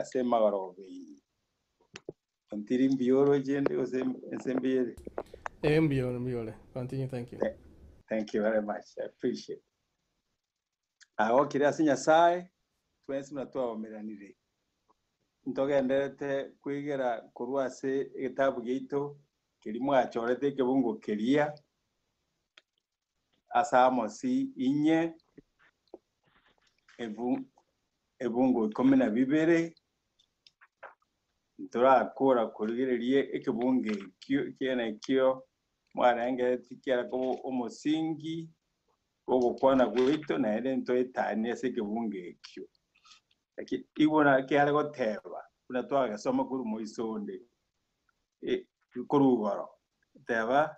asema garobi antirim bioro jende osembiere. Mbiole. Continue, thank you. Thank you very much. I appreciate. Aho kirasi nyasaye twensi natwa omeranire. Ntogendete kwigera kurwase igitabu gito kirimo achorete kebungo keria asamosi inye ebungo 12 nturakura kurigererie ekebunge kyo mwarenge tikiara ko umusingi ogukwana gwito na ere nto etani ase ekebunge kyo lakini ibona kiara goteba kuna twagasoma kuri moisonde kurugoro teba.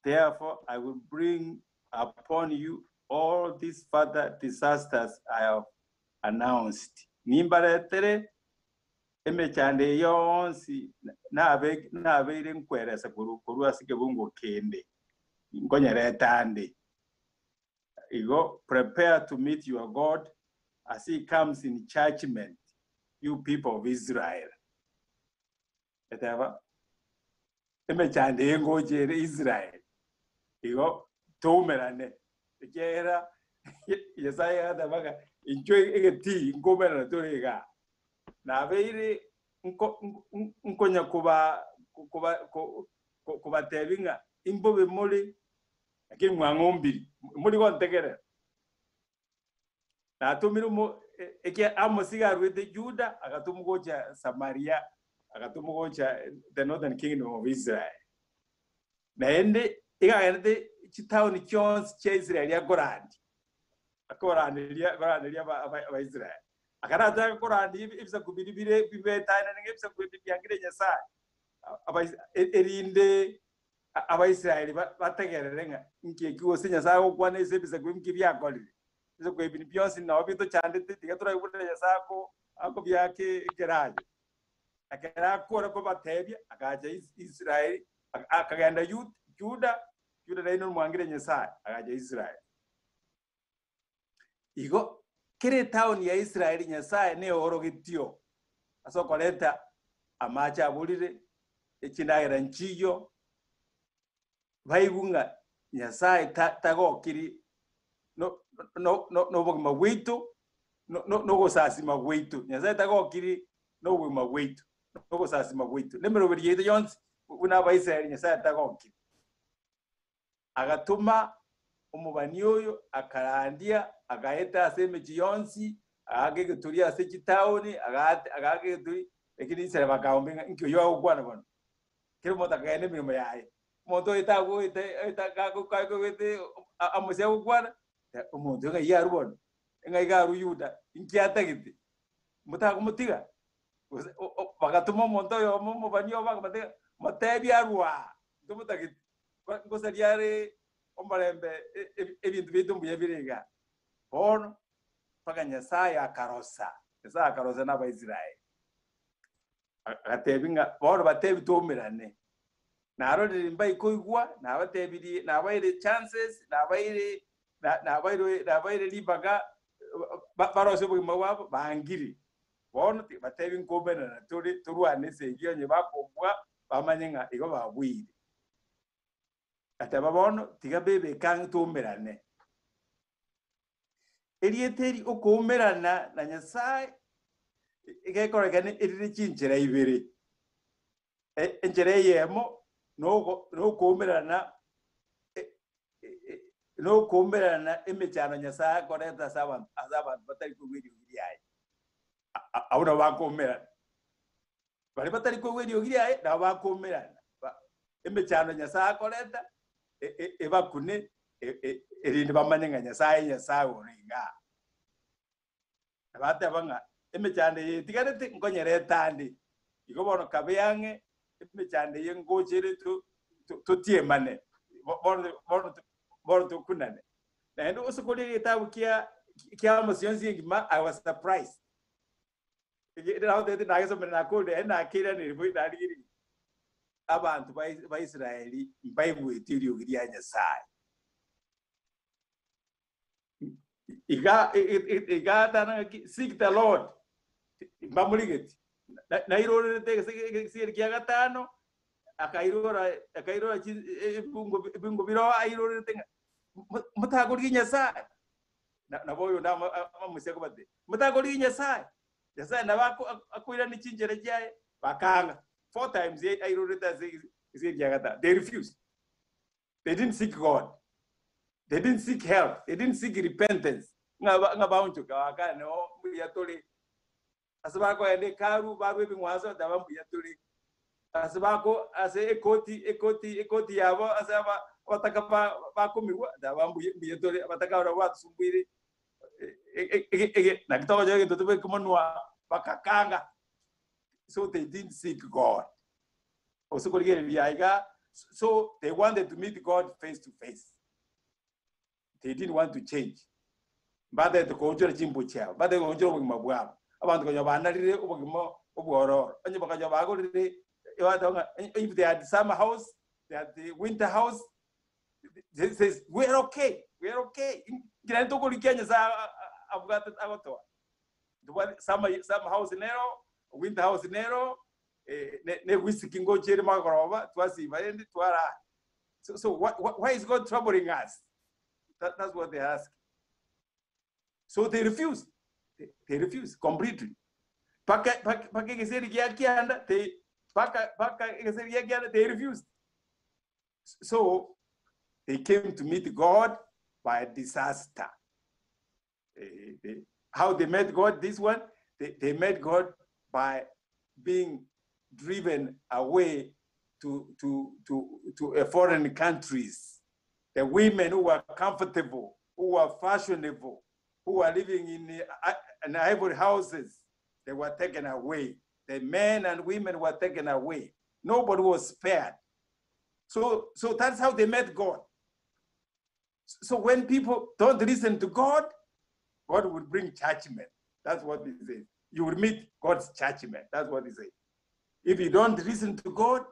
Therefore, I will bring upon you all these further disasters I have announced. Nimbaretere emechande yonsi nabeire nkweresa kuru asike bungo kende nkonyeretande igo prepare to meet your God as he comes in judgment, you people of Israel. Etaba emechande ngojere Israel igo tumerane kera Yesaya adabaga enjoy egeti ngomera torega na beire nkonya kuba tebinga imbobe mole akiri mwangombiri muri kontegere na tumirumo eke amosiga rwete Juda akatumugocha Samaria akatumugocha the northern kingdom of Israel na ende igayende chitown chons cha Israel ya Gorandi akorandiria ba Israel akarata korandi ibisa kubiribire bibetana ngibisa kubibyangire nyasa erinde aba Israel bategererenga nkikiwo sinyasa okwana isebisa kubimkibya kolire izo kwebini byonsi na obito cyande tigatura ibure nyasako ako byake geraje akara kora ko batebya akaje Israel akagenda Juda rero mwangire nyasa akaje Israel igo kire town ya Israel nyasaye ne orogitio aso koleta amacha abulire ekindagira nchiyo bayibunga nyasaye tagokiri no bogima bwitu no gosasima bwitu nyasaye tagokiri no bogima bwitu no gosasima bwitu nemero biriye yonse una ba Israel nyasaye tagokiri agatuma umubani oyo akarandia agaheta aseme chiyonsi agage turia se chitaoni agage turi lakini Israel bakaombenga nkyo yo gwana bano kero mota kagene mirimo yaye moto itago itakago kago wete amose gwana umuntu nga yarubono nga igaru Yuda inkiata giti mutago mutiga bagatuma umuntu yo mubani yo bagatega matebi arwa ndumutagiti ngosariare ombalembe ebintu bitumbuye birega ono paka nyasaye akarosa n'aba Israel agatebinga boro batebi tumirane naro rimba ikoigwa nabatebiri nabaire chances nabaire libaga barose bugima wabo bangiri bono batebi ngomena na turuane segiyo nye bakombwa bamanyenga igo babwire ataba bono tiga bebe kang tumerane erieteri okumerana na nyasaye igekorekane iri chinjira ibere enjere yemo no kumerana emechano nyasaye koreta azabantu batari kubiri yaye abuna bakomerana bari batari kubiri yaye na bakomerana emechano nyasaye koreta ebakune erinde bamanyenga nyasaye oringa abate abanga emechande tigarete nkonyere tandi igobono kabeyange emechande yengojere to tiemane bono to kunane na ndo usukuli itabu kia mosionzi ngima. I was surprised how they did nageso mena kode na kira ni ribu darigiri abantu ba Israeli Bible etirio giria nyasaye iga tana seek the Lord Bamuligeti. Na irore te kia gatano akairora ibungo biro airore te mutagori Nyasaye na boyo na museko bade mutagori Nyasaye na bako akwira ni chinjere jaye bakanga 4 times airore te kia gatano. They refused. They didn't seek God. They didn't seek help. They didn't seek repentance. Ngabauncho kawaka no yatoli asibako ende karu babu bingwazo dabambu yatuli asibako ase ekoti yabo asaba watakapa bakumiwa dabambu yatuli bataka watu sumbiri na kitoka joge tutube kumonwa bakakanga. So they didn't seek God. So they wanted to meet God face to face. They didn't want to change. But they conjure Jimbo Chow, but they conjure Mabuam. About the Yabanari or if they had the summer house, they had the winter house. They says, we're okay. We're okay. I've got the summer house in Nero, winter house in Nero, ne whiskey can go cherry magarova, so why is God troubling us? That's what they ask. So they refuse. They refuse completely. They refused. So they came to meet God by disaster. How they met God? This one, they met God by being driven away to foreign countries. The women who were comfortable, who were fashionable, who were living in ivory houses, they were taken away. The men and women were taken away. Nobody was spared. So that's how they met God. So when people don't listen to God, God will bring judgment. That's what he says. You will meet God's judgment. That's what he says. If you listen to God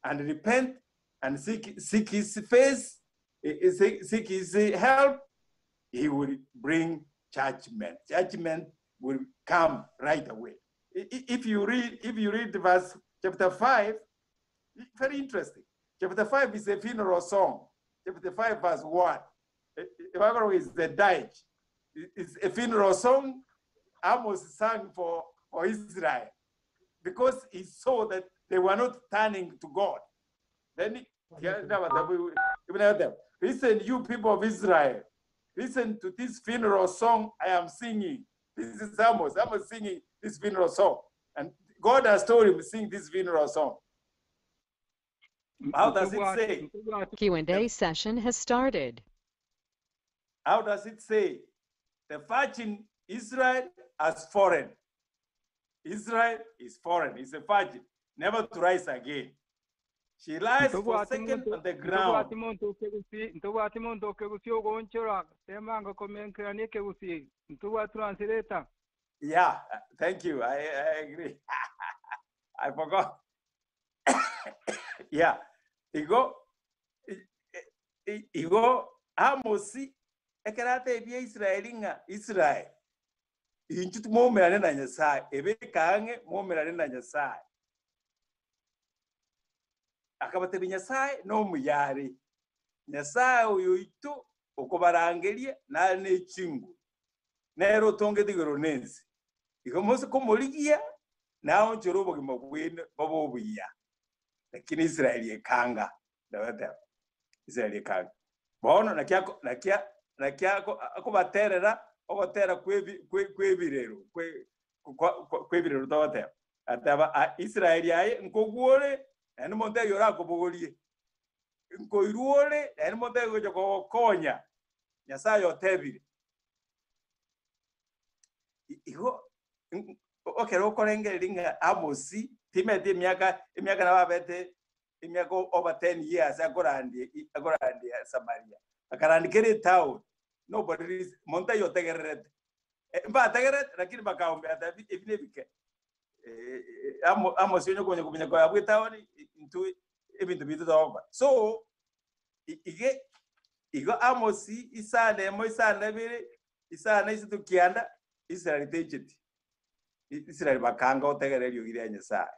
and repent and seek his face, seek his help, he will bring judgment. Judgment will come right away. If you read verse chapter 5, very interesting. Chapter 5 is a funeral song. Chapter 5 verse 1. Is the Dutch. It's a funeral song Amos sang for Israel because he saw that they were not turning to God. Then listen, you people of Israel, listen to this funeral song I am singing. This is Amos. Amos singing this funeral song. And God has told him to sing this funeral song. How does it say? Q&A session has started. How does it say? The virgin Israel as foreign. Israel is foreign. It's a virgin, never to rise again. She lies forsaken on the ground. Yeah, thank you. I agree. I forgot. Yeah. Igo Amosi ekarate bia Israelinga Israel. Inchut momerane na Nyasaye, ebe kange momerane na Nyasaye. Akabatebe Nyasaye no muyari. Nyasaye uyo ito okobarangeria na nechingu. Nero tonge digoro nensi. Ikomose komoligia na onchorobo kimabwene babo buya. Lakini Israeli yekanga. Dawata. Israeli yekanga. Bono nakiako akobaterera obatera kwebirero kwebirero dawata. Ataba Israeli yaye nkogwore ene monte yora kobogolie. Nkoiruole ene monte yo konya. Nyasaye otebire. Iho okay okorenge linga Amosi timete miaka na babete miaka over 10 years agorandi Samaria akarandikere town nobody is monta yotegerete mba tegerete lakini bakaombe ata ibinebike Amosi nyo kumenya kwa abwe town into ebintu bitu over so igo Amosi isane mo isane bire isane isitu kianda Israel tejeti Israeli bakanga otegererio gire Nyasaye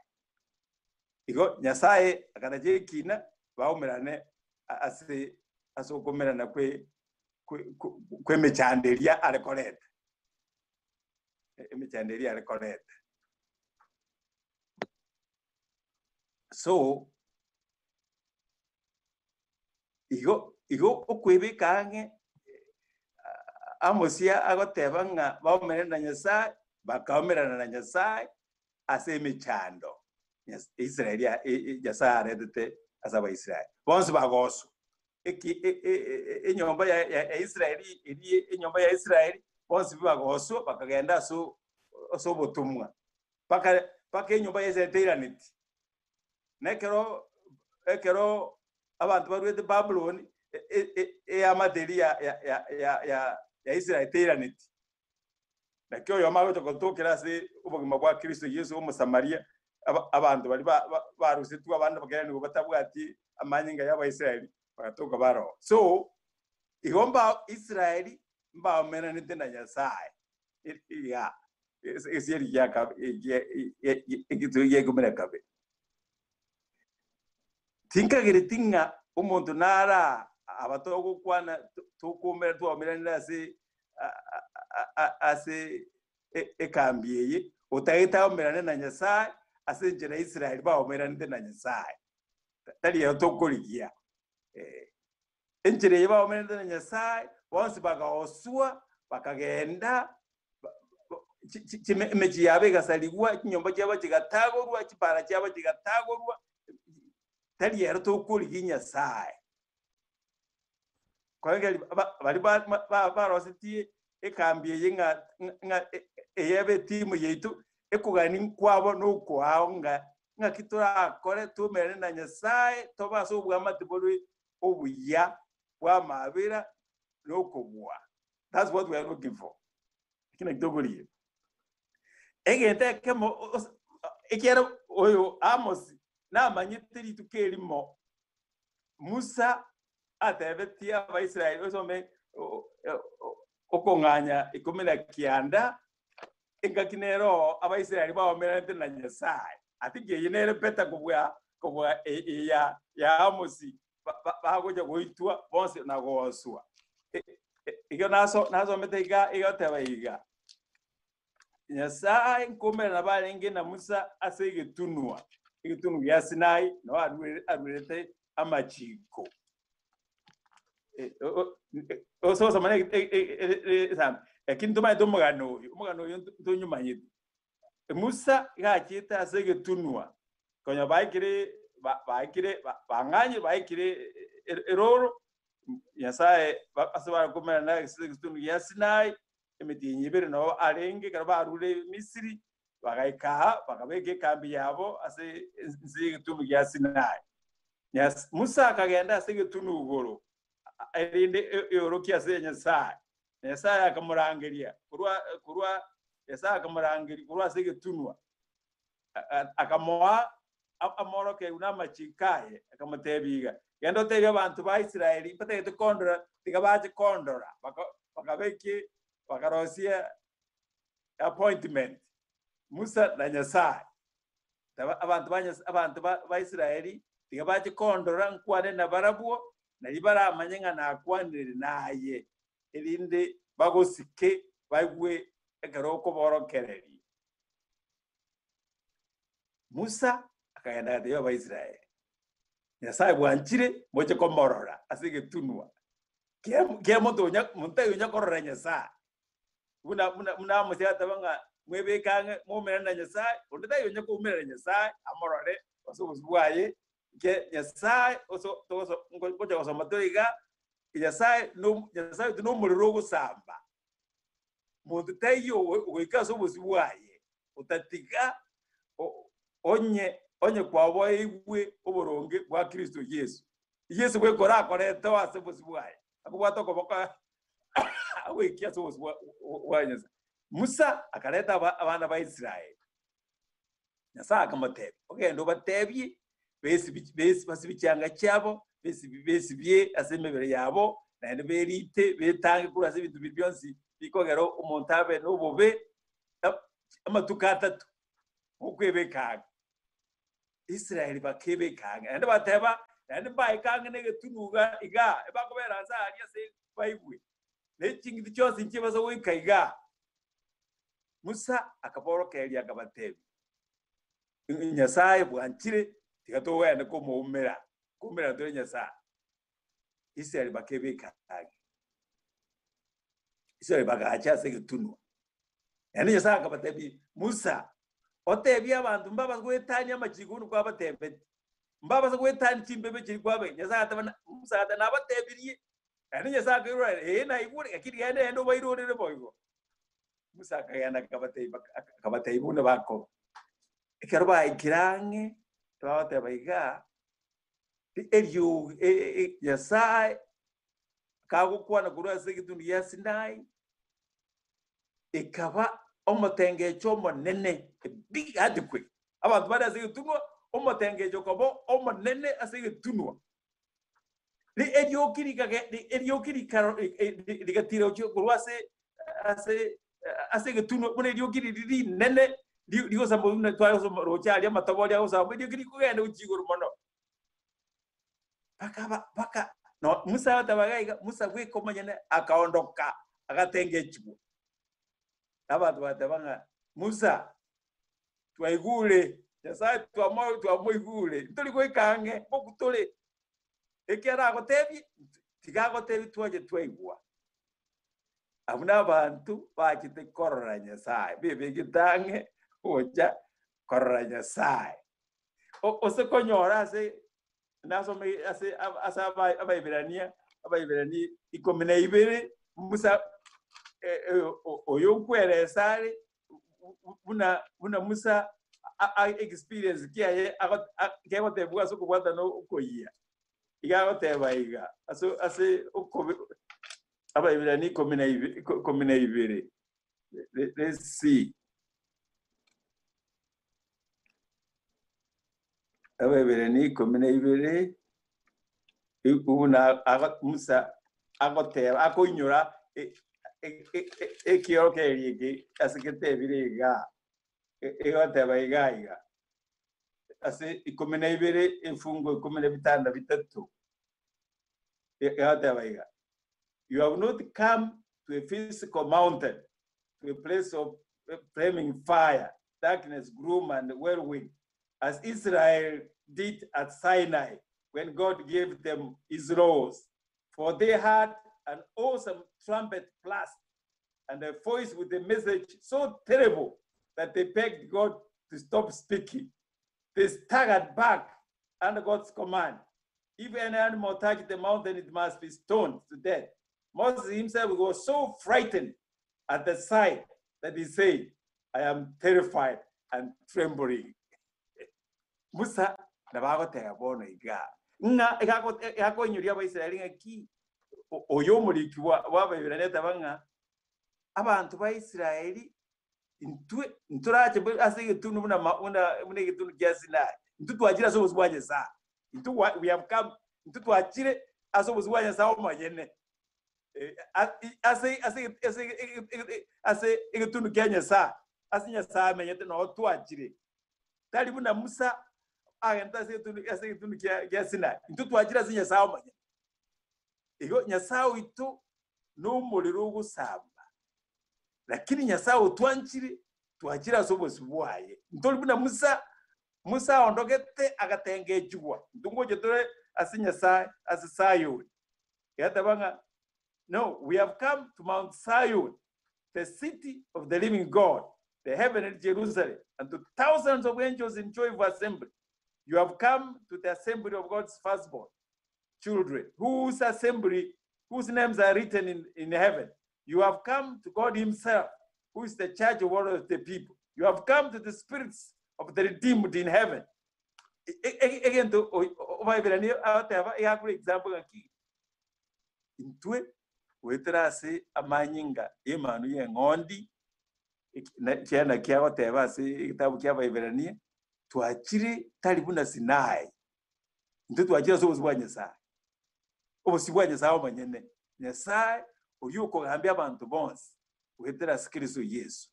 igo Nyasaye akanaje kina baumerane ase asokomerana kwe mechanderia arekoreta emechanderia arekoreta so igo okwebekanga amosia agoteba nga baumerana na Nyasaye bakaumerana na Nyasaye ase emechando Israeli Nyasaye aredete asaba Israeli bonse bagoso enyomba ya Israeli enyomba ya Israeli bonse bagoso bakagenda so botumwa paka enyomba ya Israeli nekero abantu barwete Babylon amaderi ya Israeli teraniti nakyo yomawe tokotokera se ubugima bwa Kristo Yesu wo Samaria abantu bari baruse tu abandi bagenda ngo batabwati amanyinga y'aba Israeli bagatoka baro so igomba Israeli mba mena nitenda Nyasaye ya eseri yaka egitu yegumira kabe tinkagire tinga umuntu nara abatogo kwana tukumera tuomerana ase ekambiye utahita omerana na Nyasaye ase njera Israeli ba omerana na Nyasaye tali ya tokoligia njere ba omerana na Nyasaye bonse bagaosua bakagenda mechi yabe gasaliwa nyomba cyaba kigatagorwa kipara cyaba kigatagorwa tali ya tokoligia Nyasaye kwangeli bari barositi ekambiye nga eyebe timu yitu ekugani kwabo nuko aonga nga kitura kore tumere na Nyasaye tobaso bwamatibolo obuya bwa mabira nuko bwa. That's what we are looking for. Kina kitogoliye egente kemo ekero oyo Amos na manyitiri tukelimo Musa atebetia ba Israeli osome okonganya ikomena kianda engakinero aba Israeli ba omerante na Nyasaye atige yinere peta kubwa ya Amosi bagoja goitwa bonse na gosua iyo naso metega iyo tebaiga Nyasaye nkomera nabalenge na Musa asege tunwa igitunu ya Sinai no arwete amachiko oso samane ekintu maito mugano ntonyuma yitu Musa gachita asege tunwa konya baikire baikire eroro Nyasaye asaba kumera na asege tunwa ya Sinai emitinyibere no arenge karaba arule Misiri bagaika bagabeke kambi yabo ase asege tunwa ya Sinai Musa akagenda asege tunwa ugoro erinde yorokia se Nyasaye akamurangiria kurwa Nyasaye akamurangiria kurwa sege tunwa akamoa amoroke unama chikaye akamutebiga yando tebe abantu ba Israeli pate kondora tigabaje kondora bakabeke bakarosia appointment Musa na Nyasaye abantu ba Israeli tigabaje kondora nkwane na barabuo na ibara amanyenga na akwanire naye elinde bagosike bagwe egaroko borokereri Musa akayenda de ba Israeli Nyasaye bwanchire moje komorora asige tunwa ke monto nya korora Nyasaye muna musia tabanga mwebekanga mumera na Nyasaye ondeta yonya ko umera Nyasaye amorore osubwaye ke Nyasaye oso ngoja osoma toriga Nyasaye no muliro gusamba muntu tayo wikaso buzibwaye utatiga onye kwabo igwe oboronge bwa Kristo Yesu gwe kora koreta wase buzibwaye akubwato koboka awekia so buzibwaye Musa akareta abana ba Israeli Nyasaye akamutebe ogendo batebye besi basibicyanga cyabo besi bye asemebere yabo nande berite betange kurase ibintu byonsi bikogero umuntu abe n'ubube tukatatu ukwebekanga Israeli bakebekanga ande bateba ande baikanga negetunuga iga bakobera nzaria se baigwe nekingi cyose nkibazo wikaiga Musa akaborokeria akabatebi Nyasaye bwanchire tigato wende ko muumera kumera dore Nyasaye Israeli bakebekanga Israeli bagacha se getunwa yani Nyasaye akabatebi Musa otebi abantu mbaba gwetanya amachigunu kwa batembe mbaba gwetanya chimbebe kiri kwabe Nyasaye atabana Musa atana batebiriye yani Nyasaye akirura na igure akiri yende endo bayirore boygo Musa akayana kabatei bune bako ikarba ikirange twate baiga elio Nyasaye kagukwa na kurwa segitundu ya Sinai ikaba omotengecho monene big adequate abantu bada segitunwa omotengecho kobo omonene asegitunwa li eliokiri ligatira ocho kurwa se asegitunwa bune eliokiri li nene ligo sambo na twayo so rochali amatoboli aho sambo eliokiri kugenda uchiguru mono baka no Musa watabagaiga Musa gwe komanyane akaondoka agatengecho abantu batabanga Musa twaigule Nyasaye twamoigule ntoli kwekange bokutole ekera agotebi tigagotebi twaje twaigwa abuna abantu bakite korora Nyasaye bebe gitange oja korora Nyasaye ose konyora se naso me ase asaba abaibirani 12 Musa oyokwere sare buna Musa experience kiaye kegote buga so kwanda no ukoyia igagote baiga aso ase uko abaibirani 12 let's see abaibirani 12 ubuna Musa agote akonyura ekio keligi asikete biriga egote baiga ase 12 enfungo 15 egote baiga you have not come to a physical mountain, to a place of flaming fire, darkness, gloom, and whirlwind, as Israel did at Sinai when God gave them his laws. For they had an awesome trumpet blast and a voice with a message so terrible that they begged God to stop speaking. They staggered back under God's command. If any animal touched the mountain, it must be stoned to death. Moses himself was so frightened at the sight that he said, I am terrified and trembling. Musa nabago tegabono iga. Nga egako nyuria ba Israeli ngaki oyo muliki wa bayirane tabanga abantu ba Israeli nturaje asige tunu muna gitunu gyasina ntutwagira so buzwaje sa we have come ntutwakire aso buzwaje sa omanyene ase igitunu Kenya sa asinya sa menyete no twakire tali buna Musa agenda ase igitunu gyasina ntutwagira sinya sa omanyene igo Nyasawe itu no muliro gusamba lakini Nyasawe twanchire twakira so bosubwaye ntoli buna Musa ondogete agatengejwa ndungoje tore asinya sa asisayo yatabanga. No, we have come to Mount Zion, the city of the living God, the heavenly Jerusalem, and to thousands of angels in joyful assembly. You have come to the assembly of God's firstborn children, whose names are written in heaven. You have come to God himself, who is the judge of all of the people. You have come to the spirits of the redeemed in heaven. Again, to example, into wetrase amanyinga emanu ye ngondi cyana kyaho tebase igitabu cy'abayiberaniye twakiri tali buna Sinai ntu twakira so buzwanye sa obusibwanye sa omanyene Nyasaye uyuko gambya abantu bonse wetrase Kristo Yesu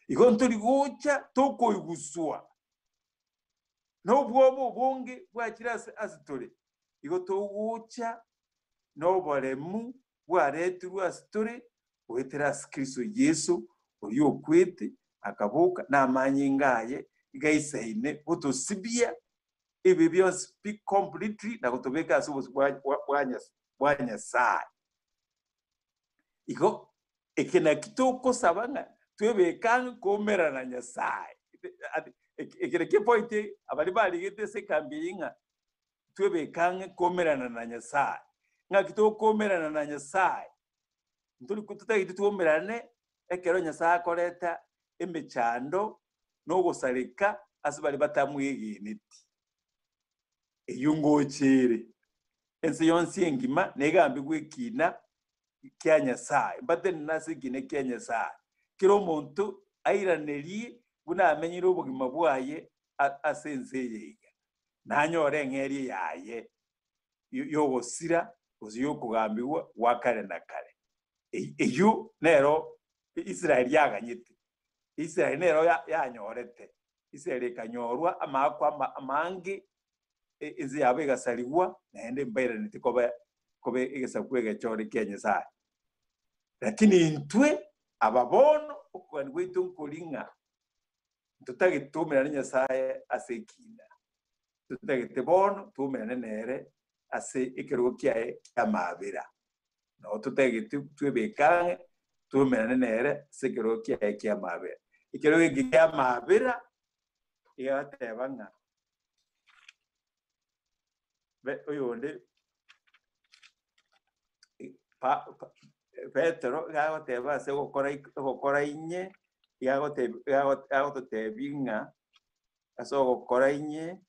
Igo turi guca toko iguswa no bwobo bonge bwakira asitore igo toguca no baremu bwaretu asitore wetera Kristo Yesu uriyo kwete akabuka namanyi ngaye igaisaine butosibia ibi byose speak completely na kutobeka asubuzi bwanya sai igo ekena kitoko sabanga twebekanga komera na Nyasaye ekere ke pointe abali bali gete se kambinga twebekanga komerana na Nyasaye nga kitoko komerana na Nyasaye ntuli kututagiti tuomerane ekero Nyasaye akoreta emechando no gusarika asibali batamwiginiti eyungochere ensi yonsi engima negambi gwekina kya Nyasaye batene nasigine kya Nyasaye kiro muntu airaneri buna amenyira ubugima bwaye asenzeyega nanyore ngeri yaye yogosira uziyo kugambiwa wakare na kare eyu nero Israel yaganyite Israel nero yanyorete Israel kanyorwa amakwa amangi izi yabe gasaliwa nende mbaira nitikobe igesakwega chore kya Nyasaye lakini intwe ababono ukwani gwitu nkulinga tutagitumira Nyasaye asekina tutagitebono tumira nere ase ikirugo kyae amabira no tutagitubekanga tumira nere sekirugo kyae kyamabira ikirugo kyamabira yatebanga be oyonde Petro gagoteba se gukora inye yagotebinga aso gukora inye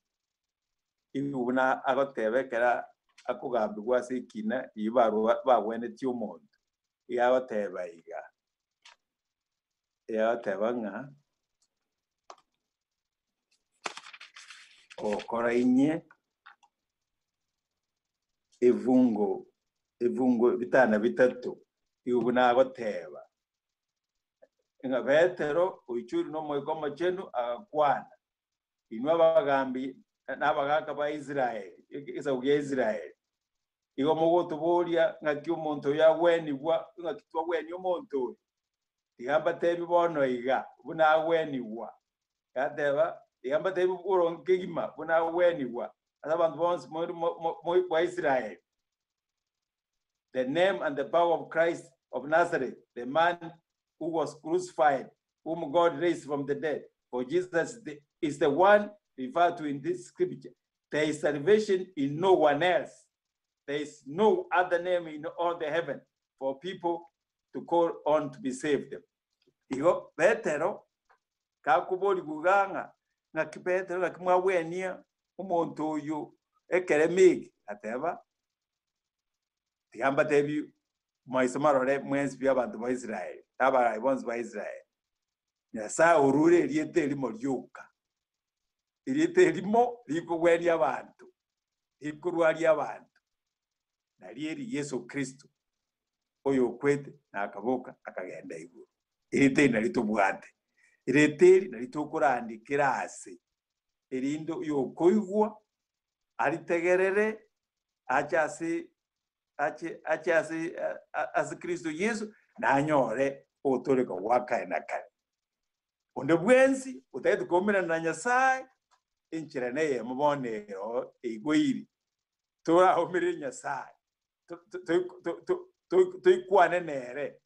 ibuna agotebekera akugambirwa sikina ibarwa bagwene tyumuntu yagoteba iga yagotebanga gukora inye evungo bitana bitatu ibuna agoteba nga Petero uichuri no moigoma chenu agakwana inwa bagambi n'abagaka ba Israeli isa uya Israeli igo mugoto bolia ngaki umuntu yawenibwa ngakitwa weni umuntu igamba tebi bono iga buna wenibwa yateba igamba tebi urongegima buna wenibwa abantu bonse mo Israeli. The name and the power of Christ of Nazareth, the man who was crucified, whom God raised from the dead. For Jesus is the one referred to in this scripture. There is salvation in no one else. There is no other name in all the heaven for people to call on to be saved. Igo Petero kakuboli guganga na kipetero kakimwa wenia umuntu uyu ekeremig ateba tiamba tebi maisomarore mwenzi by'abantu ba Israel aba ibonzi ba Israel Nyasaye urure riete limo lyuka riete limo likugweri abantu likurwari abantu na lieri Yesu Kristo oyo kwete na akaboka akagenda iguru riete nalitubwate riete nalitukurandikira ase erindo yokoigwa aritegerere achasi Kristo Yesu nanyore otoreka wakae na kare onde bwensi utayetu komera na Nyasaye inchira neye mubonero igwiri tora homere Nyasaye toikwane nere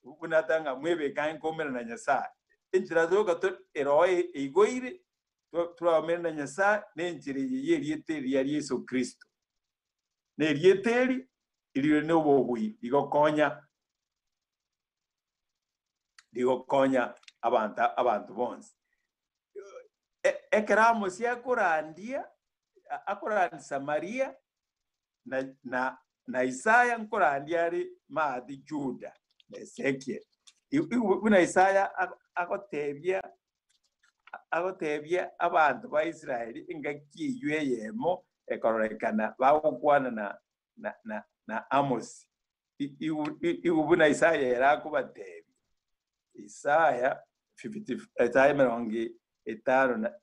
unatanga mwebe kan komera na Nyasaye inchira zoka to eroe igwiri tora homere na Nyasaye nenchira yeriete ya Yesu Kristo ne rieteri ilio ne obogui digokonya abantu bonse ekramo si akorandia Samaria na Isaya nkorandia ari maadi Juda na Ezekiel una Isaya agotebia abantu ba Israeli ingakiywe yemo ekorekana bagukwana na Amos ibuna Isaya yarakubatebi Isaya Isaya mirongo itano na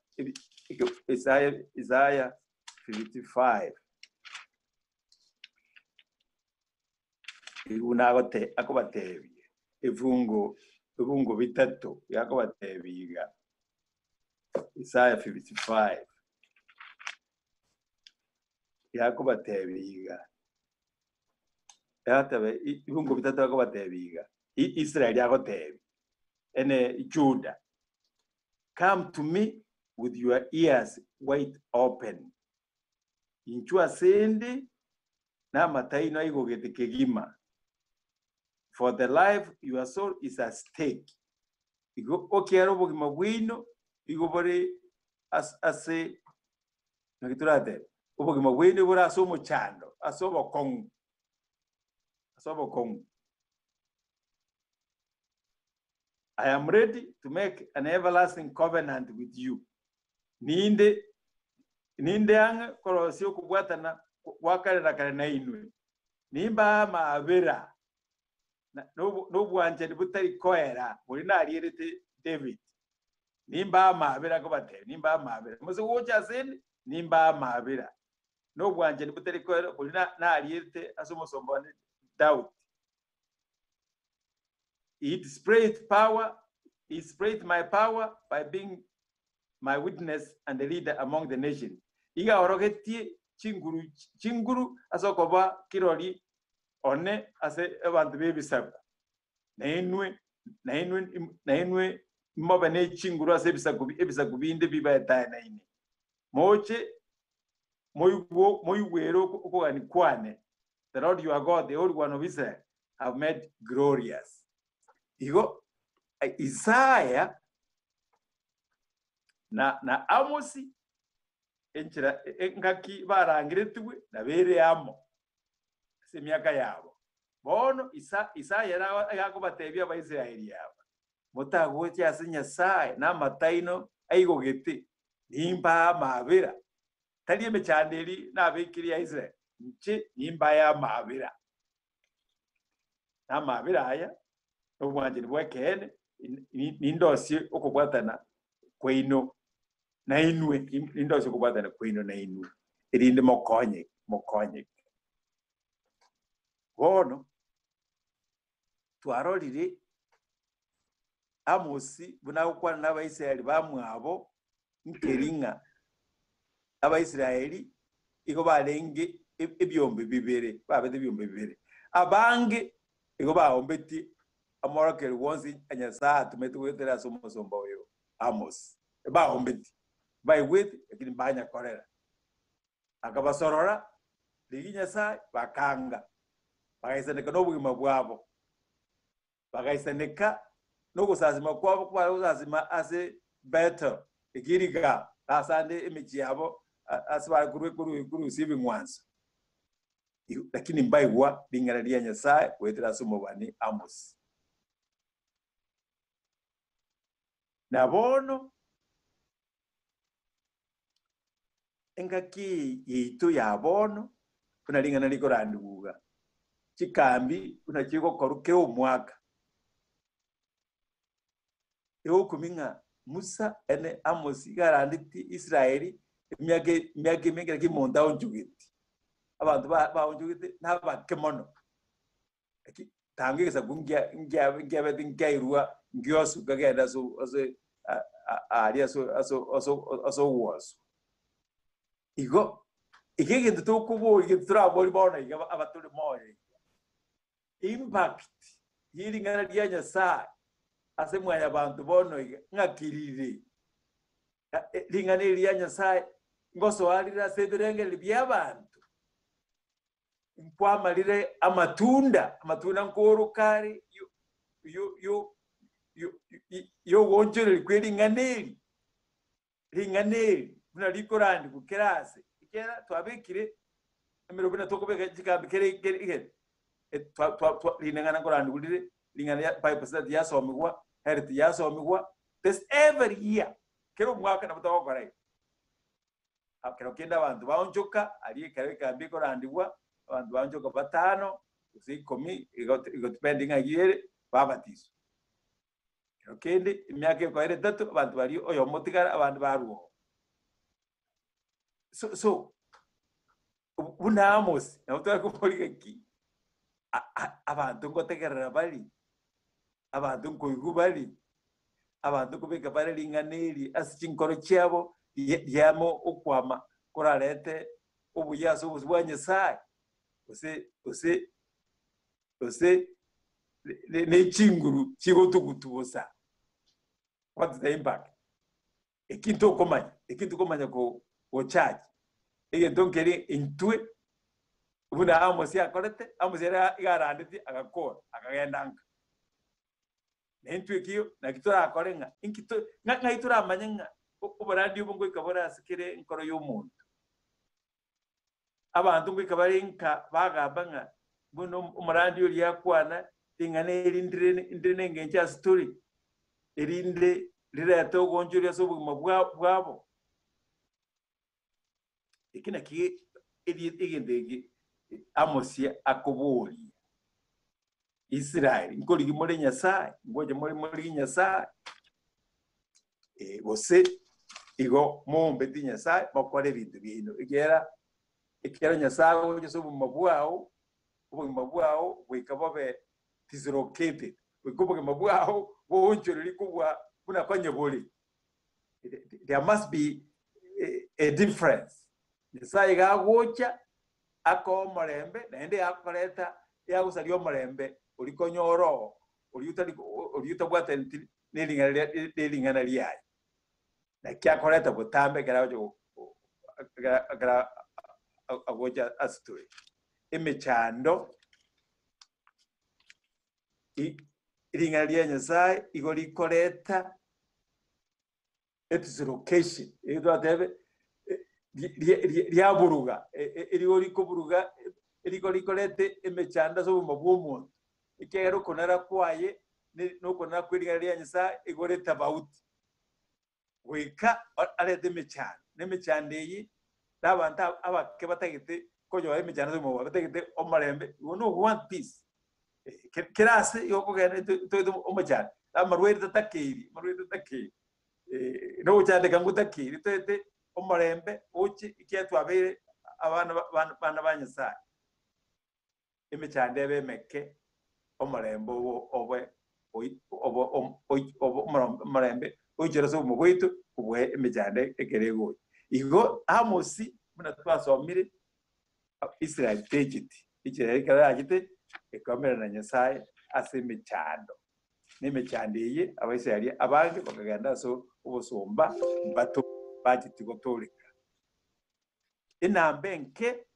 Isaya 55 iunagote akobatebie ibungo bitatu yakobatebiga Isaya 55 yakobatebiga yatabe ibungo bitatu yakobatebiga Israel yakotebi ene Judah, come to me with your ears wide open. Inchua sende na mataino igogete kegima. For the life your soul is at stake. Igo okiaro bogima bwino igobore ase nagiturate. Obogima bwino bora asomo chando, asobo kong. I am ready to make an everlasting covenant with you. Ninde ang korosio kubwatana wakale na kale na inwe. Nimba maabera. No bwanje butari koera. Muri na aliyerete David. Nimba maabera kubate. Nimba maabera. Muso wocha sen nimba maabera. No bwanje butari koera. Muri na aliyerete asomo sombone Daud. He displayed my power by being my witness and the leader among the nations. Iga orogeti chinguru asokoba kirori one ase abantu bebisaku. Na inwe mobane chinguru ase ebisaku binde biba eta na ine. Moche moyuwero okogani kwane. The Lord your God, the Holy One of Israel, have made glorious. Igo Isaya na Amosi enchira ngaki barangire tuwe na bere amo se miaka yabo bono Isaya yakobatebya abaisraeli yabo motagocha asinya sai na mataino aigogete nimba mabera tali emechandeli na abikiri ya Israel nche nimba ya mabera na mabera aya obwanje bwekene nindosi okubwatana kweino na inwe nindosi okubwatana kweino na inwe irinde mokonye bono twarorire Amosi bunakwana n'abaisraeli bamwabo nkeringa abaisraeli iko balenge ebyombe bibere babete ebyombe bibere abange iko baombeti amorokeri wonsi anyasa tumetwetera somosomba wewe Amos ba ombeti by with ekini banya korera akabasorora liginya sa bakanga bagaisendeka n'obugima bwabo bagaisendeka n'ogusazima kwabo kuba uzazima ase better igiriga asande emiji yabo asibara kuru sibi ngwanso lakini mbaigwa lingana lya Nyasaye wetera somobani Amos. Nabono engaki yitu yabono kunalingana liko randuga chikambi kunachiko koruke omwaka yo kuminga Musa ene Amosi garanditi Israeli myage mengera kimonda onjugiti abantu baonjugiti nabakemono aki tangeza ngia bedingairua ngiosu gagenda so ali aso was igo igegende tokubo igetra boli bona iga abatule moyo impact yiri ngana dia Nyasaye ase mwanya abantu bono iga ngakirire lingana lya Nyasaye ngoso alira sederengeli byabantu nkwamalire amatunda nkorukari yo wonjere kwelinganeli unalikorandi kukerase ikera twabekire emirobina tokobeka kikambikere linengana korandi kulire lingana Bible study yasomigwa health yasomigwa this every year kero mwaka na butawo korai akero kenda abantu baonjoka ali kare kambi korandiwa abantu baonjoka batano usikomi igo depending agire babatizo okende imyaka ikoire 3 abantu bari oyo motigara abantu baruo so buna Amos na utwa kupoliga ki abantu ngotegerera bali abantu nkoigu bali abantu kubika bali linganeri asichinkoro cyabo yamo okwama kurarete ubuyaso ubuzwanye sai ose ne chinguru chigo tugutubusa. What's the impact? Ekinto komanya ko charge ege donkeri intue buna Amos ya korete Amos era igaranditi agakora akagendanga n'intue kiyo na kitura akorenga inkito ngaitura amanyenga ubarandi ubungo ikabora sikire inkoro y'umuntu abantu ngo ikabarinka bagabanga buno umurandi uri yakwana ingane irindire ngenja story irinde lirato gonjuri so bwabo ikina ki igende Amosi akobori Israel ngoli gimore Nyasaye ngoje muri Nyasaye bose igo mombe di Nyasaye bakore bintu bino igera Nyasaye oje so bumabwao wikabobe dislocated wikuboge mabwao bonjoro likubwa buna kwanye boli. There must be a difference. Nyasaye gagocha akomorembe naende akoreta yagusario morembe ulikonyoro uliutabwata nilingana liai na kyakoreta butambe karajo agocha asturi emechando ilingalia Nyasaye igoli koreta dislocation edo atebe liaburuga irigoli kuburuga irigoli korete emechanda so mabwomo ikero konara kwaye no konara kwilingalia Nyasaye igoli tabauti weka alete mechanda nemechande yi dabanta abake batagite kojo emechanda so mabwo batagite omarembe you no want peace kirase yoko gane to omachana amarwere takiri no chande kangu takiri to omarembe uchi ikyetu abere abana banyasaye emechande bemeke omarembe omarembe ujera so mugwito kubwe emechande ekerego igo Amosi muna twasomire Israel tejiti ikirere karagite ekamera na Nyasaye asemechando nemechandeye abayisraeli abange bakaganda so ubusumba bato bagiti gotoleka inambenke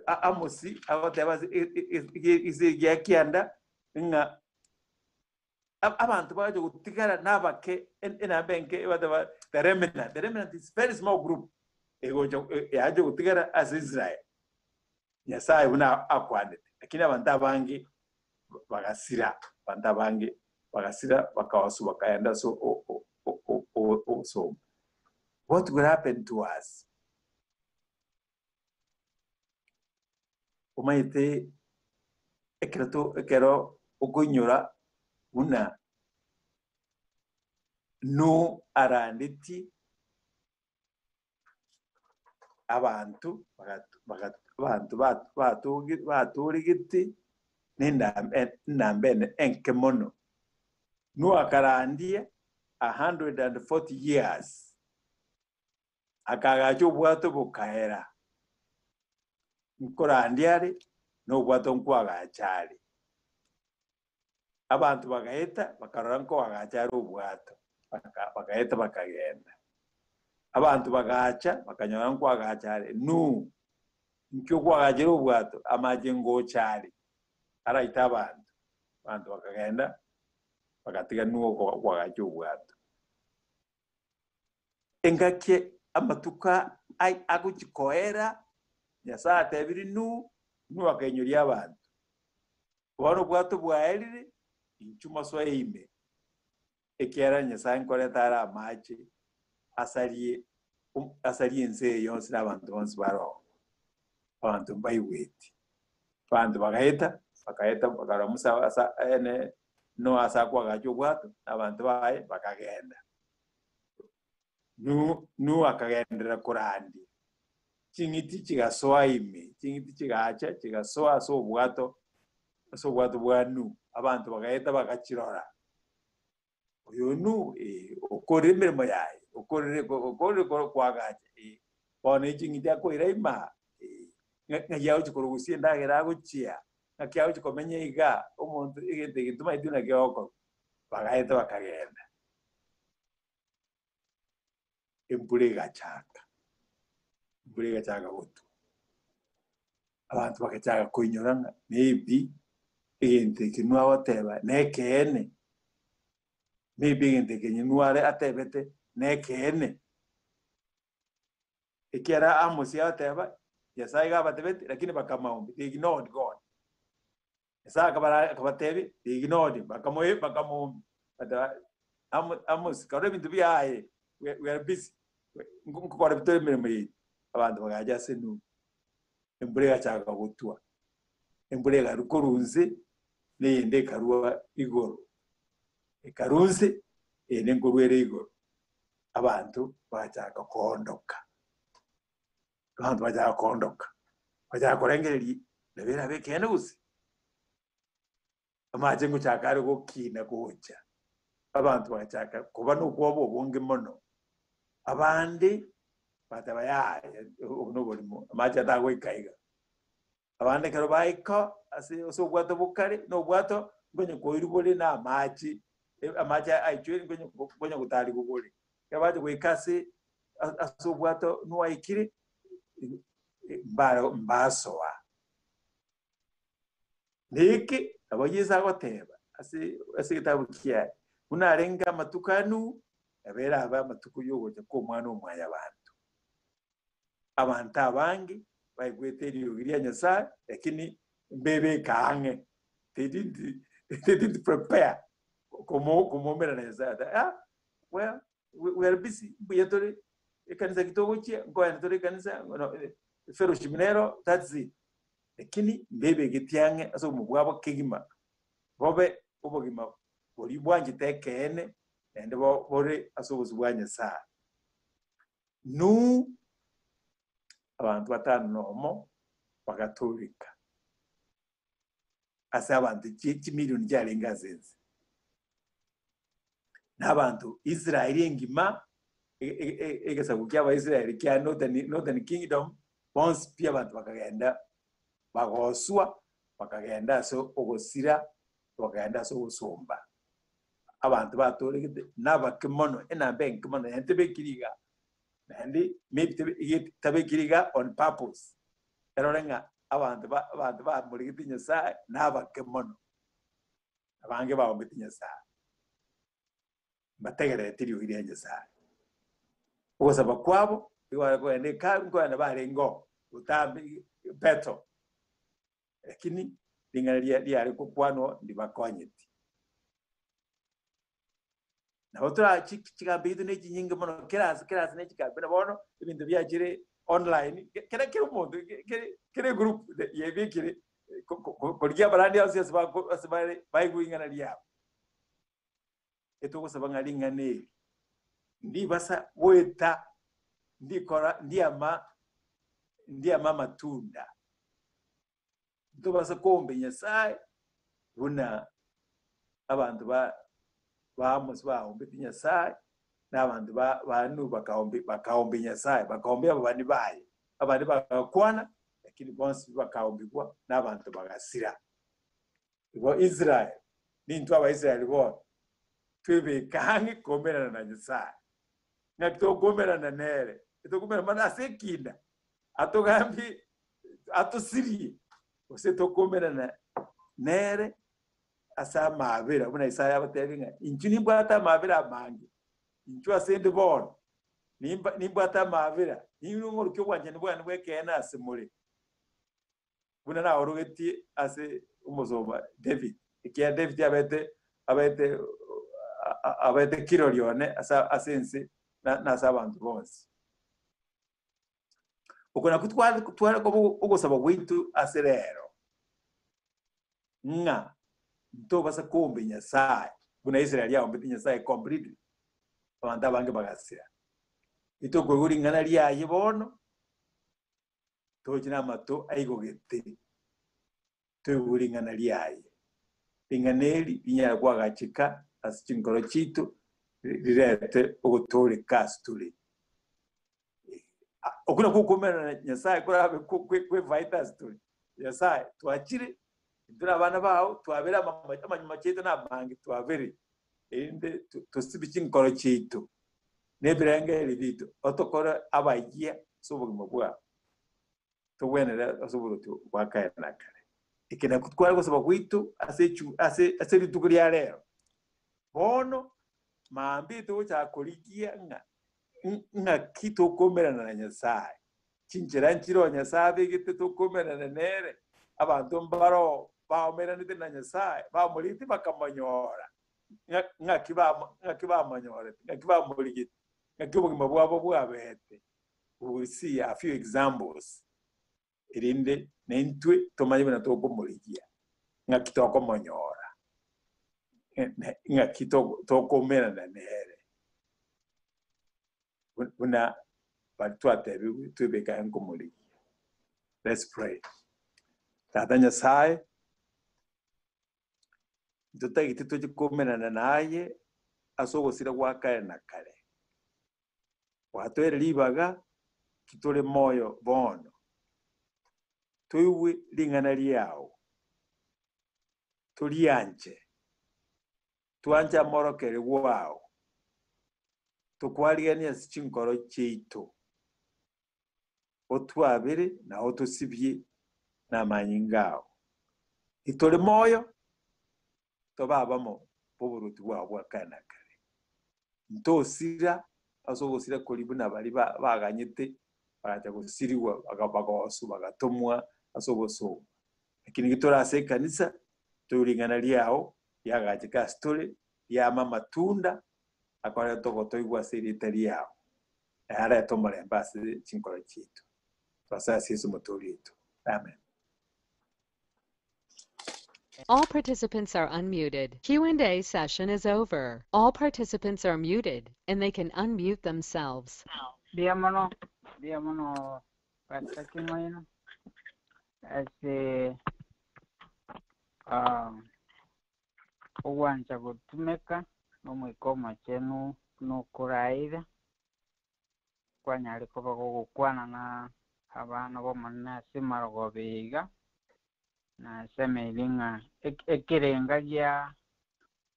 Amosi abatebazi izigiye kianda nga abantu baje gutigara nabake inambenke badaba the remnant is very small group egojo yaje gutigara as Israel Nyasaye una akwandete lakini abantu abange bagasira bakawasu bakaenda so what will happen to us umaite ekero okunyura una no aranditi abantu baturigiti nindambene enkemono no akarandia 140 years akagacho bwato bukaera nkorandiare no bwato nkwagachari abantu bagaeta bakaranko agachari ubwato bagaeta bakagenda abantu bagacha bakanyora nkwagachari no nkyo kwagachari ubwato amajengo chari araita abantu bakagenda bagatiga nuwo kwagacha ubwato engake amatuka ai aguchikoera Nyasaye atebiri nu akenyuri abantu wano bwato bwaerire inchuma so eime ekera Nyasaye nkoreta amache asarie nse yonse n'abantu bonse baro abantu mbayiweti abantu bakaeta bakaramusa ene no asakwa gacho bwato abantu bae bakagenda nu akagendera kurandi chingiti chigasoa ime chingiti chigacha chigasoa so bwato bwanu abantu bagaeta bagachirora uyu nu ukore mirimo yaye ukore kwagacha bone chingiti akoira ima ngayaho chikurugusie ndagera guchia ngakiaho chikomenye iga umuntu igende gituma iduna gyoko bagaeta bakagenda embure gachaka gutu abantu bakachaga kuinyoranga maybe igende kinwa wateba nekene maybe igende kinware atebete nekene ikiara Amos yateba Yesaya gabatebete lakini bakamaombi they ignored God Yesaya kabatebi they ignored him bakamombi Amos karebe ndubi aye we are busy ngukora bitore mirimo yi abantu bagaja senu embure gachaga gutua embure garukorunze neyende karua igoro ikarunze nengoruere igoro abantu bachaga kondoka abantu bachaga kondoka bachaga korengeri lebera bekene gusi amaje nguchakare gukina gocha abantu bachaga kuba nokwobo bonge mono abandi batabaya unobulimo amaje atagwikaiga abandi karo baiko ase oso bwato bukare no bwato ngonye koirubole na amaji aichwe ngonye gutari gubole yabaje kwikase aso bwato nuwaikire mbasoa niki abayiza goteba ase kitabu kiya unarenga matukanu abera aba matuku yogoje ko mwana omwanya abantu abangi baigweteri ugiria Nyasaye lakini mbebe kange they didn't prepare como mera Nyasaye well we are busy buyatore ikanisa kitogo chia ngoya tore kanisa fero shiminero that's it lakini mbebe gitiange aso mubwabo kigima bobe ubogima bori bwanje tekene ende bore aso buzubwa Nyasaye nu abantu batanu nomo bagatolika ase abantu miliyoni jarenga zenze n'abantu Israeli engima egesabu kyaba Israeli kya northern kingdom once pia abantu bakagenda bagoswa bakagenda so ogosira bakagenda so gusumba abantu batolika n'abakimono enambe nkimono yentebekiriga and maybe tabekiriga on purpose erorenga abantu ba muri Nyasaye n'abakemono abange ba muri Nyasaye bategere tiri uri Nyasaye ubosaba kwabo iwara ko ene kango na barengo utambi beto lakini lingalia liari ko kwano ndibakonyeti na otra chikambido ne chinyinga mono keras ne chikambina bono ibintu byagire online kera umuntu kera group yebikire kurya barandi yose asibare bayiguingana lyabo etoko sabanga lingane ndi basa weta ndikora ndiama matunda ndo basa kombe Nyasaye buna abantu Amos baombe Nyasaye n'abantu banu bakaombe Nyasaye bakaombe abandi baye abandi bakwana lakini bonse bakaombigwa n'abantu bagasira bo Israel nintu aba Israel bo twebe kangi komerana na Nyasaye nakito komerana nere itokomera mana sekina atogambi atosiri ose tokomerana nere asa mabera buna Isaya batevinga injuni bwata mabera mangi injwa sende bon nimbata mabera ningo rukyo kwanje nibwana bwekena asemure buna na orogeti ase umuzoba David ikia David abete kirorione asa asense na sabantu bonse ukona kutwara ko ugosaba witu aserero nga Nto basa kombe Nyasaye. Buna Israeli ya ombeti Nyasaye completely. Abantu bange bagasira. Ito kwe uri ngana lyaye bono. Tojina mato aigogete. To uri ngana lyaye. Inganeli inyara kwagachika asichinkoro chitu rirete ogotore kastule. Okuna kukomera na Nyasaye kurabe kwe vitas tuli. Nyasaye twachire ndura abana bawo twabera amanyuma cyeto nabangi twabere ende tusibichinkoro chitu. Nebirenge ribito otokora abagiya sobugimo bwa. Twenera asoburutu wakaya nakare. Ikena kutwara gusaba kwitu ase litukuri ya leo. Bono mambi to chakorikia nga kito komera na Nyasaye. Chinchira nchiro Nyasaye gite to komera na nere. Abantu mbaro baomera nite na Nyasaye. Bamuliti bakamanyora. Nga kiba manyora. Nga kiba muliti. Nga kibugima bwabo bwabete. We see a few examples. Irinde nentwe tomanyiwe na toko murigia. Nga kitoko manyora. Nga kitoko mera na nere. Una batuatebi tubeka enko murigia. Let's pray. Tata Nyasaye. Tutagiti tujikomera na naye asogosira gwakaya na kare. Watoere libaga kitole moyo bono. Tuiwe lingana liao. Tulianje. Tuanja morokere wao. Tukwaliani asichinkoro cheito. Otuabere na otosibye na manyingao. Itole moyo. Tobabamo boburutu bwa kana kare. Ntosira asogosira kolibu na bali baganyete baraja gusiriwa agabagosu bagatomwa asogoso. Lakini gitora ase kanisa tulingana liao yagaje kastole ya mama tunda akora togoto igwa sirita liao. Ara tomale mbase chinkoro chitu. Twasasi Yesu motorito. Amen. All participants are unmuted. Q&A session is over. All participants are muted, and they can unmute themselves. Diamono, patakimaino. Ase uwanja gutumeka nomwikoma chenu nokuraira kwanyali kuba gukwana na abana bomana simarogo biga na semelinga ekirenga ya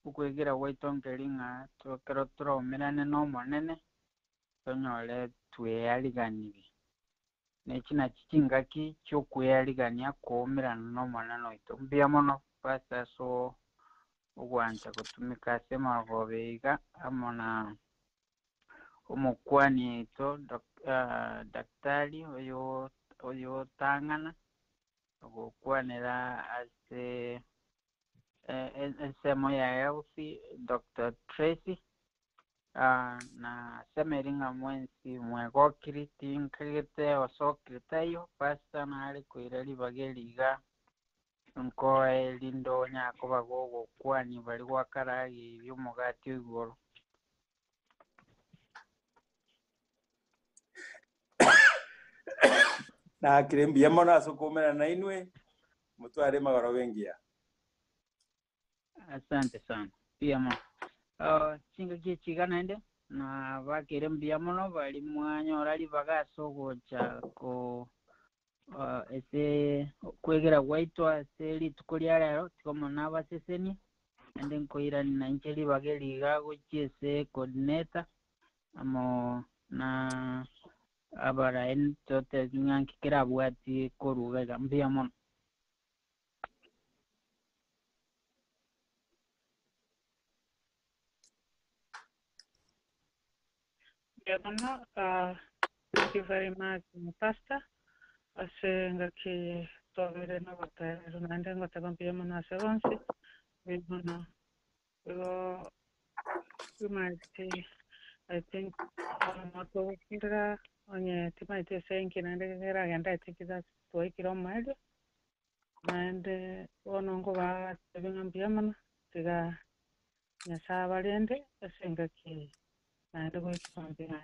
ukwigira waitongeringa tokero tromerane no monene tonyole tweyaliganire nekina kikingaki kyokwyaligania kuomerana no monene oito mbia mono pasa so ugwanja gutumika semarogo biga amona umukwani ito daktari oyo tangana okukwanira ase ensemo ya healthy Dr. Tracy na semeringa mwensi mwegokiri tinkirite osokiriteyo pasta nari kwireri bageliga nko elindo nyako bagogo kwani bali wakaragi byumugati igoro. Na kirembia mona sokomera na inwe mutware magaro wengia. Asante sana. Pia mo. Chinga kichigana ende na bakirembia mono bali mwanyora libaga sogocha ko ese kwegera waitwa seli tukolia lero tikomo nabaseseni ende nkoira na incheli bageliga gochiese coordinator amo na abara entote nyanki kira bwati koruga gambia mon Thank you very much, Pastor. Asenga ki tovere na bata runande ngota gambia mona seronsi bimona we might see, I think mato kira onye timaite senki nande kira ganda tikida toy kiro maide naende wonongo ba tebinga mbiamana tiga nyasa balende asengaki naende go kipambira